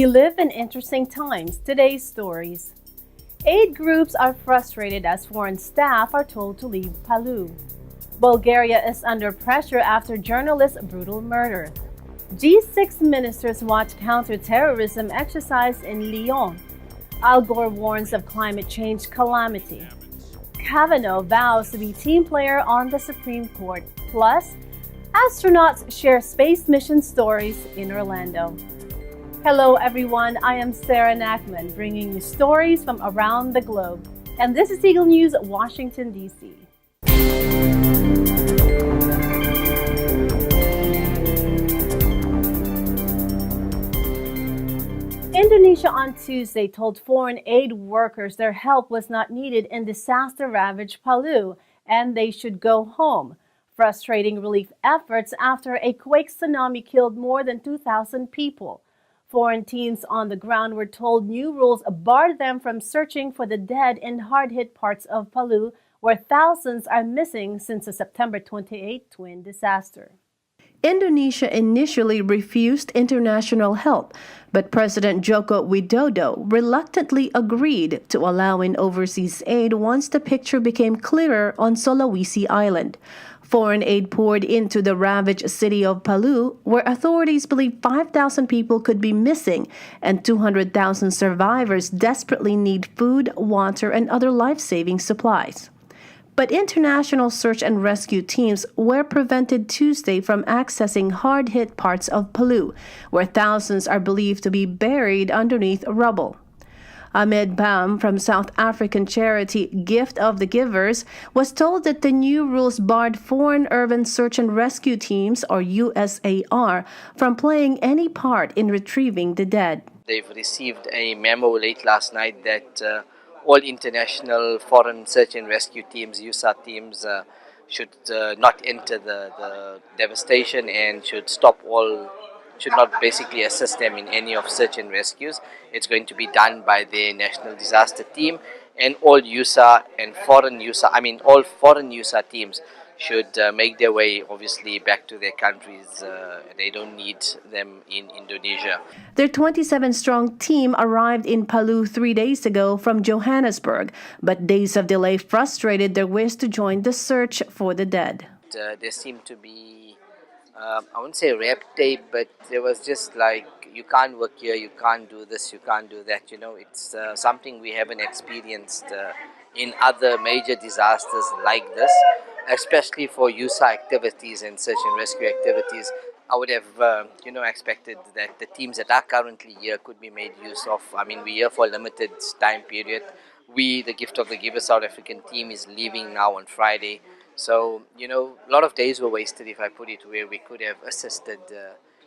We live in interesting times. Today's stories. Aid groups are frustrated as foreign staff are told to leave Palu. Bulgaria is under pressure after journalist's brutal murder. G6 ministers watch counter-terrorism exercise in Lyon. Al Gore warns of climate change calamity. Kavanaugh vows to be team player on the Supreme Court. Plus, astronauts share space mission stories in Orlando. Hello everyone, I am Sarah Nachman, bringing you stories from around the globe. And this is Eagle News, Washington, D.C. Indonesia on Tuesday told foreign aid workers their help was not needed in disaster-ravaged Palu and they should go home, frustrating relief efforts after a quake tsunami killed more than 2,000 people. Foreign teams on the ground were told new rules barred them from searching for the dead in hard-hit parts of Palu, where thousands are missing since the September 28 twin disaster. Indonesia initially refused international help, but President Joko Widodo reluctantly agreed to allow in overseas aid once the picture became clearer on Sulawesi Island. Foreign aid poured into the ravaged city of Palu, where authorities believe 5,000 people could be missing and 200,000 survivors desperately need food, water, and other life-saving supplies. But international search and rescue teams were prevented Tuesday from accessing hard-hit parts of Palu, where thousands are believed to be buried underneath rubble. Ahmed Bam from South African charity Gift of the Givers was told that the new rules barred foreign urban search and rescue teams, or USAR, from playing any part in retrieving the dead. They've received a memo late last night that all international foreign search and rescue teams, USA teams, should not enter the devastation and should not basically assist them in any of search and rescues. It's going to be done by the national disaster team, and all foreign USA teams should make their way, obviously, back to their countries. They don't need them in Indonesia. Their 27-strong team arrived in Palu 3 days ago from Johannesburg, but days of delay frustrated their wish to join the search for the dead. There seemed to be, I wouldn't say red tape, but there was just like, you can't work here, you can't do this, you can't do that. You know, it's something we haven't experienced in other major disasters like this, especially for USA activities and search and rescue activities. I would have, expected that the teams that are currently here could be made use of. I mean, we're here for a limited time period. The Gift of the Giver South African team is leaving now on Friday. So, a lot of days were wasted, if I put it, where we could have assisted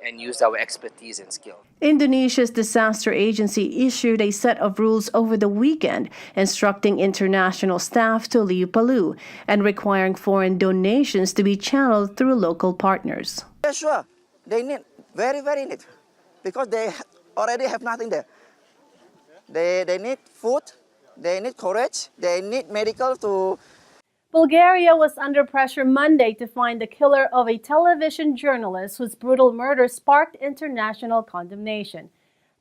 and used our expertise and skill. Indonesia's disaster agency issued a set of rules over the weekend instructing international staff to leave Palu and requiring foreign donations to be channeled through local partners. Yeah, sure. They need, very, very need, because they already have nothing there. They need food, they need courage, they need medical to... Bulgaria was under pressure Monday to find the killer of a television journalist whose brutal murder sparked international condemnation.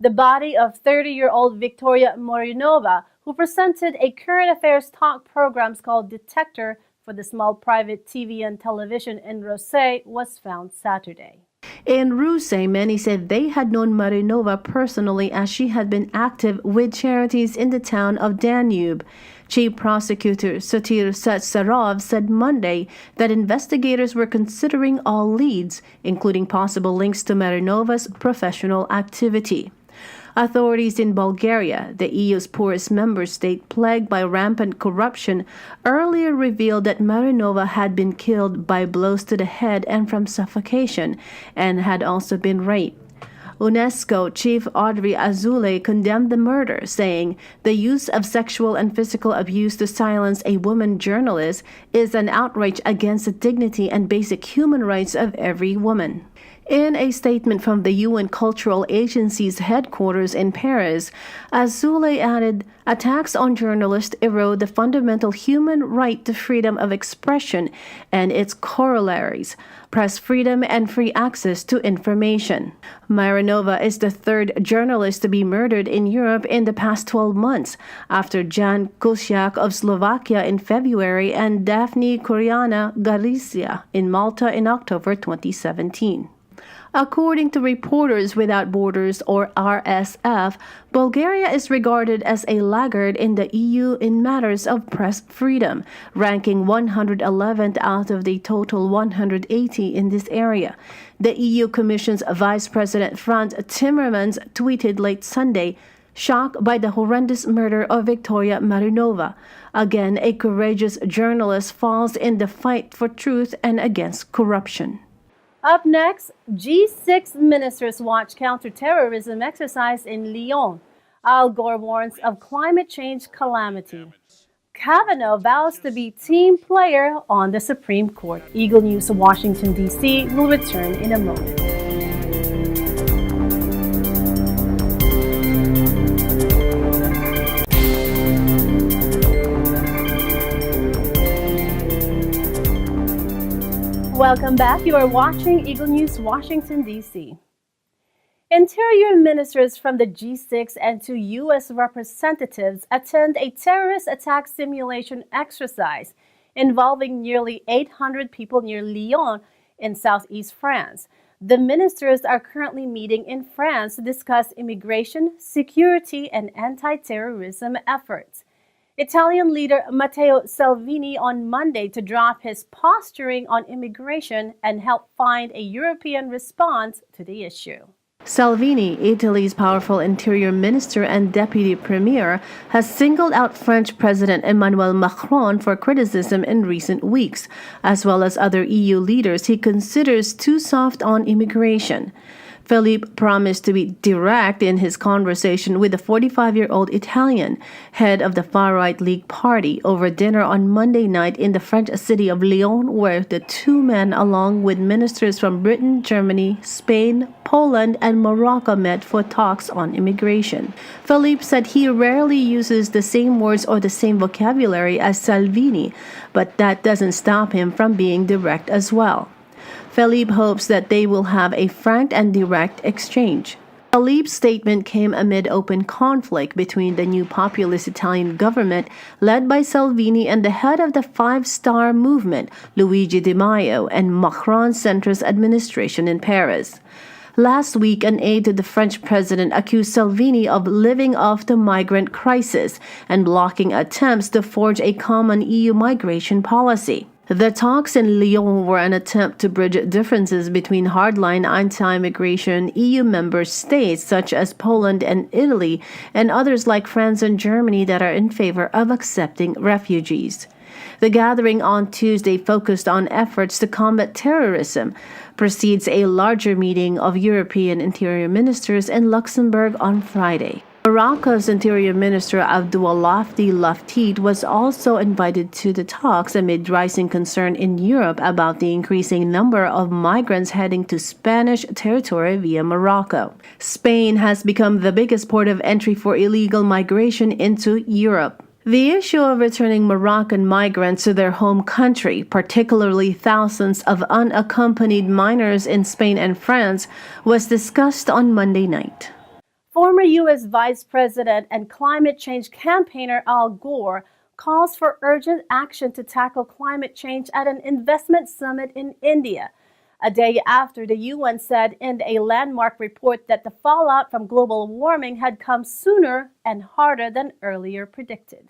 The body of 30-year-old Victoria Morinova, who presented a current affairs talk program called Detector for the small private TV and television in Rosé, was found Saturday. In Ruse, many said they had known Marinova personally as she had been active with charities in the town of Danube. Chief Prosecutor Sotir Satsarov said Monday that investigators were considering all leads, including possible links to Marinova's professional activity. Authorities in Bulgaria, the EU's poorest member state plagued by rampant corruption, earlier revealed that Marinova had been killed by blows to the head and from suffocation, and had also been raped. UNESCO Chief Audrey Azoulay condemned the murder, saying the use of sexual and physical abuse to silence a woman journalist is an outrage against the dignity and basic human rights of every woman. In a statement from the UN Cultural Agency's headquarters in Paris, Azoulay added, attacks on journalists erode the fundamental human right to freedom of expression and its corollaries, press freedom and free access to information. Marinova is the third journalist to be murdered in Europe in the past 12 months, after Jan Kuciak of Slovakia in February and Daphne Caruana Galizia in Malta in October 2017. According to Reporters Without Borders, or RSF, Bulgaria is regarded as a laggard in the EU in matters of press freedom, ranking 111th out of the total 180 in this area. The EU Commission's Vice President Frans Timmermans tweeted late Sunday, shocked by the horrendous murder of Victoria Marinova. Again, a courageous journalist falls in the fight for truth and against corruption. Up next, G6 ministers watch counterterrorism exercise in Lyon. Al Gore warns of climate change calamity. Kavanaugh vows to be team player on the Supreme Court. Eagle News Washington, D.C. will return in a moment. Welcome back. You are watching Eagle News Washington, D.C. Interior ministers from the G6 and 2 U.S. representatives attend a terrorist attack simulation exercise involving nearly 800 people near Lyon in southeast France. The ministers are currently meeting in France to discuss immigration, security, and anti-terrorism efforts. Italian leader Matteo Salvini on Monday to drop his posturing on immigration and help find a European response to the issue. Salvini, Italy's powerful interior minister and deputy premier, has singled out French President Emmanuel Macron for criticism in recent weeks, as well as other EU leaders he considers too soft on immigration. Philippe promised to be direct in his conversation with the 45-year-old Italian, head of the far-right League Party, over dinner on Monday night in the French city of Lyon, where the two men, along with ministers from Britain, Germany, Spain, Poland, and Morocco, met for talks on immigration. Philippe said he rarely uses the same words or the same vocabulary as Salvini, but that doesn't stop him from being direct as well. Philippe hopes that they will have a frank and direct exchange. Philippe's statement came amid open conflict between the new populist Italian government led by Salvini and the head of the Five Star Movement, Luigi Di Maio, and Macron's centrist administration in Paris. Last week, an aide to the French president accused Salvini of living off the migrant crisis and blocking attempts to forge a common EU migration policy. The talks in Lyon were an attempt to bridge differences between hardline anti-immigration EU member states such as Poland and Italy and others like France and Germany that are in favor of accepting refugees. The gathering on Tuesday focused on efforts to combat terrorism, precedes a larger meeting of European interior ministers in Luxembourg on Friday. Morocco's Interior Minister Abdoullahfdi Laftit was also invited to the talks amid rising concern in Europe about the increasing number of migrants heading to Spanish territory via Morocco. Spain has become the biggest port of entry for illegal migration into Europe. The issue of returning Moroccan migrants to their home country, particularly thousands of unaccompanied minors in Spain and France, was discussed on Monday night. Former U.S. Vice President and climate change campaigner Al Gore calls for urgent action to tackle climate change at an investment summit in India, a day after the UN said in a landmark report that the fallout from global warming had come sooner and harder than earlier predicted.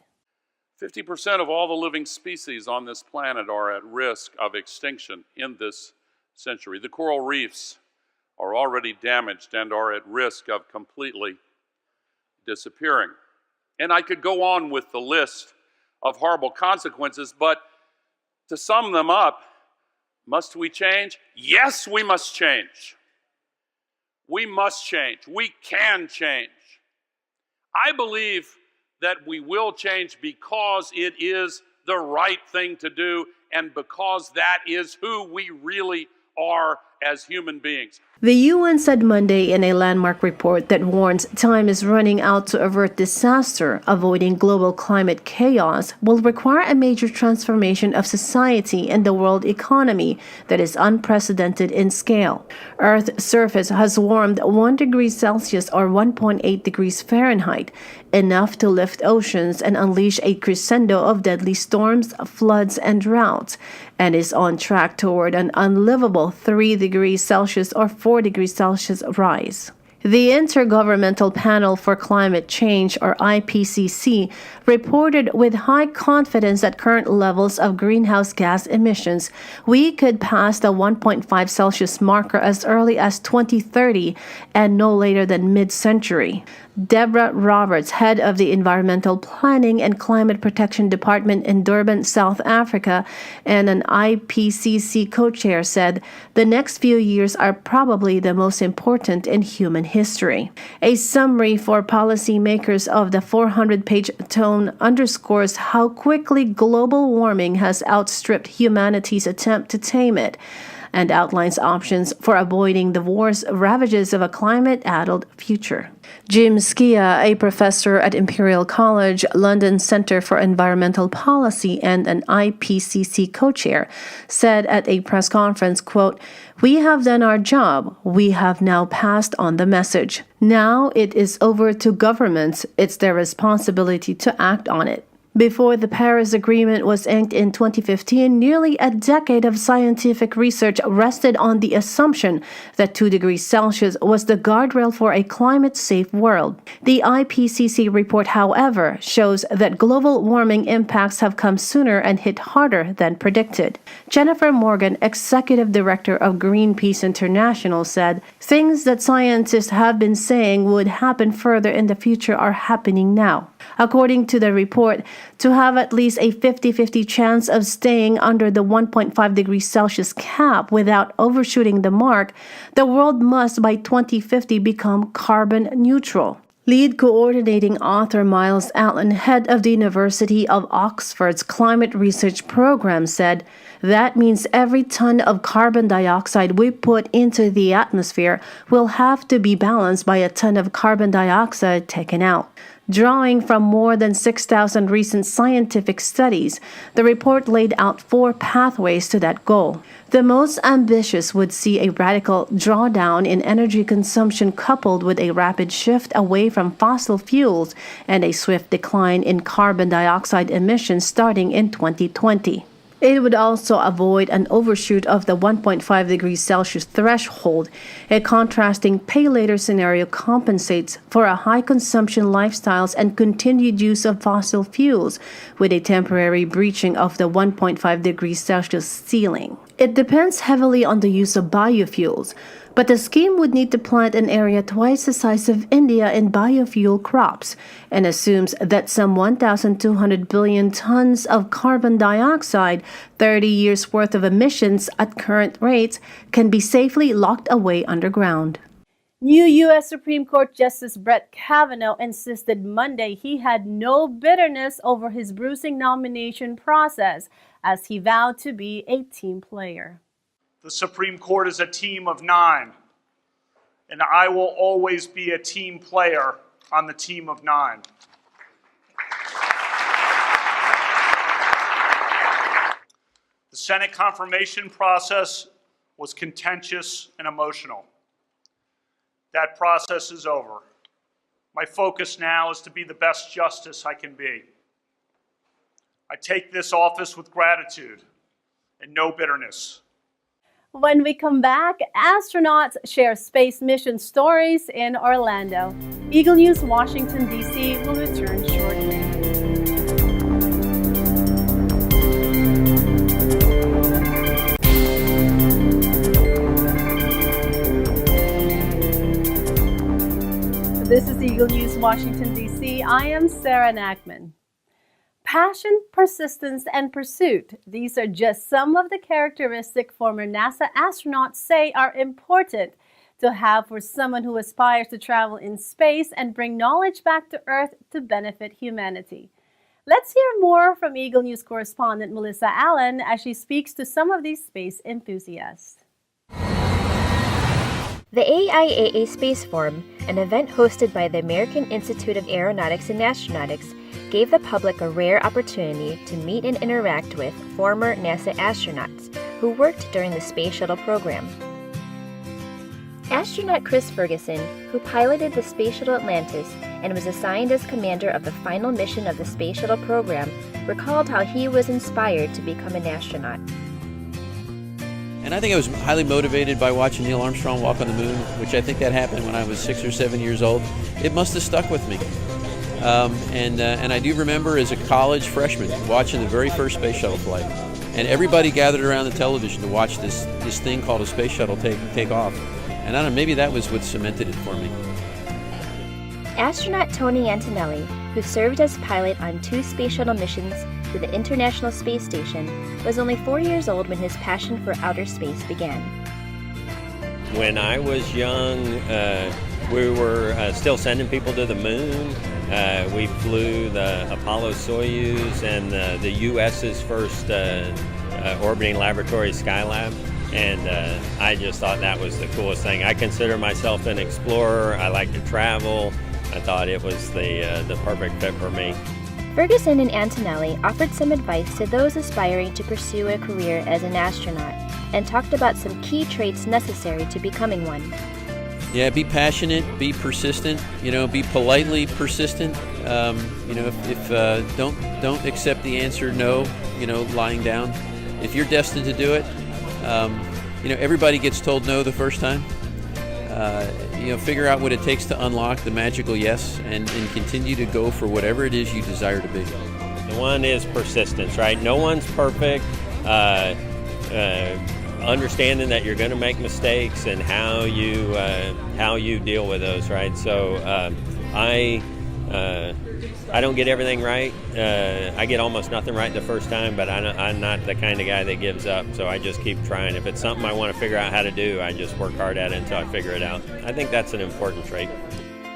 50% of all the living species on this planet are at risk of extinction in this century. The coral reefs are already damaged and are at risk of completely disappearing. And I could go on with the list of horrible consequences, but to sum them up, must we change? Yes, we must change. We must change. We can change. I believe that we will change because it is the right thing to do and because that is who we really are as human beings. The UN said Monday in a landmark report that warns time is running out to avert disaster. Avoiding global climate chaos will require a major transformation of society and the world economy that is unprecedented in scale. Earth's surface has warmed 1 degree Celsius or 1.8 degrees Fahrenheit, enough to lift oceans and unleash a crescendo of deadly storms, floods, and droughts, and is on track toward an unlivable 3 degrees Celsius or 4 degrees Celsius rise. The Intergovernmental Panel for Climate Change, or IPCC, reported with high confidence at current levels of greenhouse gas emissions, we could pass the 1.5 Celsius marker as early as 2030 and no later than mid-century. Deborah Roberts, head of the Environmental Planning and Climate Protection Department in Durban, South Africa, and an IPCC co-chair, said the next few years are probably the most important in human history. A summary for policymakers of the 400-page tome underscores how quickly global warming has outstripped humanity's attempt to tame it, and outlines options for avoiding the worst ravages of a climate-addled future. Jim Skia, a professor at Imperial College, London Centre for Environmental Policy and an IPCC co-chair, said at a press conference, quote, "We have done our job. We have now passed on the message. Now it is over to governments. It's their responsibility to act on it." Before the Paris Agreement was inked in 2015, nearly a decade of scientific research rested on the assumption that 2 degrees Celsius was the guardrail for a climate-safe world. The IPCC report, however, shows that global warming impacts have come sooner and hit harder than predicted. Jennifer Morgan, executive director of Greenpeace International, said, "Things that scientists have been saying would happen further in the future are happening now." According to the report, to have at least a 50-50 chance of staying under the 1.5 degrees Celsius cap without overshooting the mark, the world must by 2050 become carbon neutral. Lead coordinating author Miles Allen, head of the University of Oxford's Climate Research Program, said, "That means every ton of carbon dioxide we put into the atmosphere will have to be balanced by a ton of carbon dioxide taken out." Drawing from more than 6,000 recent scientific studies, the report laid out 4 pathways to that goal. The most ambitious would see a radical drawdown in energy consumption coupled with a rapid shift away from fossil fuels and a swift decline in carbon dioxide emissions starting in 2020. It would also avoid an overshoot of the 1.5 degrees Celsius threshold. A contrasting pay-later scenario compensates for a high-consumption lifestyles and continued use of fossil fuels, with a temporary breaching of the 1.5 degrees Celsius ceiling. It depends heavily on the use of biofuels, but the scheme would need to plant an area twice the size of India in biofuel crops, and assumes that some 1,200 billion tons of carbon dioxide, 30 years' worth of emissions at current rates, can be safely locked away underground. New U.S. Supreme Court Justice Brett Kavanaugh insisted Monday he had no bitterness over his bruising nomination process, as he vowed to be a team player. The Supreme Court is a team of 9, and I will always be a team player on the team of 9. The Senate confirmation process was contentious and emotional. That process is over. My focus now is to be the best justice I can be. I take this office with gratitude and no bitterness. When we come back, astronauts share space mission stories in Orlando. Eagle News Washington, D.C. will return shortly. This is Eagle News Washington, D.C. I am Sarah Nachman. Passion, persistence, and pursuit. These are just some of the characteristics former NASA astronauts say are important to have for someone who aspires to travel in space and bring knowledge back to Earth to benefit humanity. Let's hear more from Eagle News correspondent Melissa Allen as she speaks to some of these space enthusiasts. The AIAA Space Forum, an event hosted by the American Institute of Aeronautics and Astronautics, gave the public a rare opportunity to meet and interact with former NASA astronauts who worked during the Space Shuttle program. Astronaut Chris Ferguson, who piloted the Space Shuttle Atlantis and was assigned as commander of the final mission of the Space Shuttle program, recalled how he was inspired to become an astronaut. And I think I was highly motivated by watching Neil Armstrong walk on the moon, which I think that happened when I was 6 or 7 years old. It must have stuck with me. And I do remember as a college freshman watching the very first space shuttle flight. And everybody gathered around the television to watch this thing called a space shuttle take off. And I don't know, maybe that was what cemented it for me. Astronaut Tony Antonelli, who served as pilot on 2 space shuttle missions to the International Space Station, was only 4 years old when his passion for outer space began. When I was young, we were still sending people to the moon. We flew the Apollo-Soyuz and the U.S.'s first orbiting laboratory, Skylab. And I just thought that was the coolest thing. I consider myself an explorer. I like to travel. I thought it was the perfect fit for me. Ferguson and Antonelli offered some advice to those aspiring to pursue a career as an astronaut and talked about some key traits necessary to becoming one. Yeah, be passionate, be persistent, be politely persistent. If don't accept the answer no, lying down. If you're destined to do it, everybody gets told no the first time. Figure out what it takes to unlock the magical yes and continue to go for whatever it is you desire to be. The one is persistence, right? No one's perfect. Understanding that you're going to make mistakes and how you deal with those, right? So I don't get everything right. I get almost nothing right the first time, but I'm not the kind of guy that gives up, so I just keep trying. If it's something I want to figure out how to do, I just work hard at it until I figure it out. I think that's an important trait.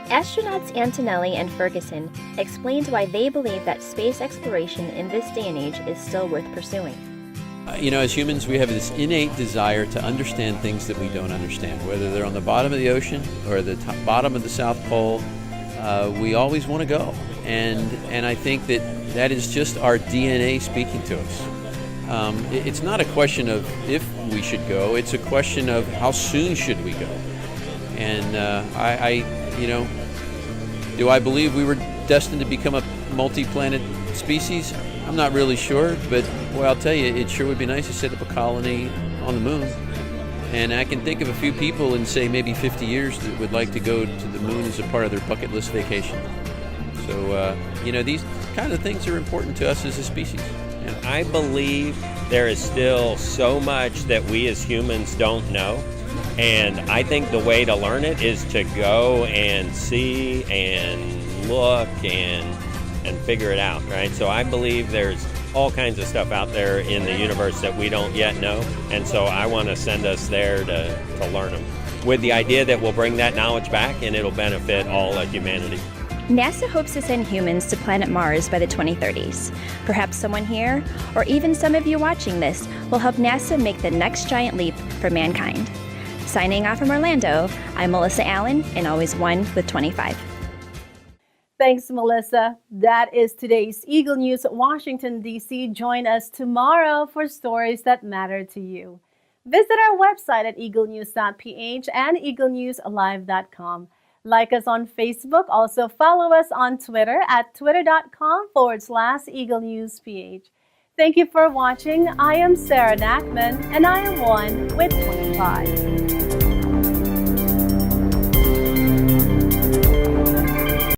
Astronauts Antonelli and Ferguson explained why they believe that space exploration in this day and age is still worth pursuing. As humans, we have this innate desire to understand things that we don't understand, whether they're on the bottom of the ocean or the bottom of the South Pole. We always want to go. And I think that is just our DNA speaking to us. It's not a question of if we should go, it's a question of how soon should we go. And do I believe we were destined to become a multi-planet species? I'm not really sure, but boy, I'll tell you, it sure would be nice to set up a colony on the moon. And I can think of a few people in, say, maybe 50 years that would like to go to the moon as a part of their bucket list vacation. So, these kind of things are important to us as a species. Yeah. I believe there is still so much that we as humans don't know. And I think the way to learn it is to go and see and look and figure it out, right? So I believe there's all kinds of stuff out there in the universe that we don't yet know. And so I want to send us there to learn them with the idea that we'll bring that knowledge back and it'll benefit all of humanity. NASA hopes to send humans to planet Mars by the 2030s. Perhaps someone here, or even some of you watching this, will help NASA make the next giant leap for mankind. Signing off from Orlando, I'm Melissa Allen, and always 1 with 25. Thanks, Melissa. That is today's Eagle News Washington, D.C. Join us tomorrow for stories that matter to you. Visit our website at eaglenews.ph and eaglenewslive.com. Like us on Facebook. Also follow us on Twitter at twitter.com/EagleNewsPH. Thank you for watching. I am Sarah Nachman, and I am 1 with 25.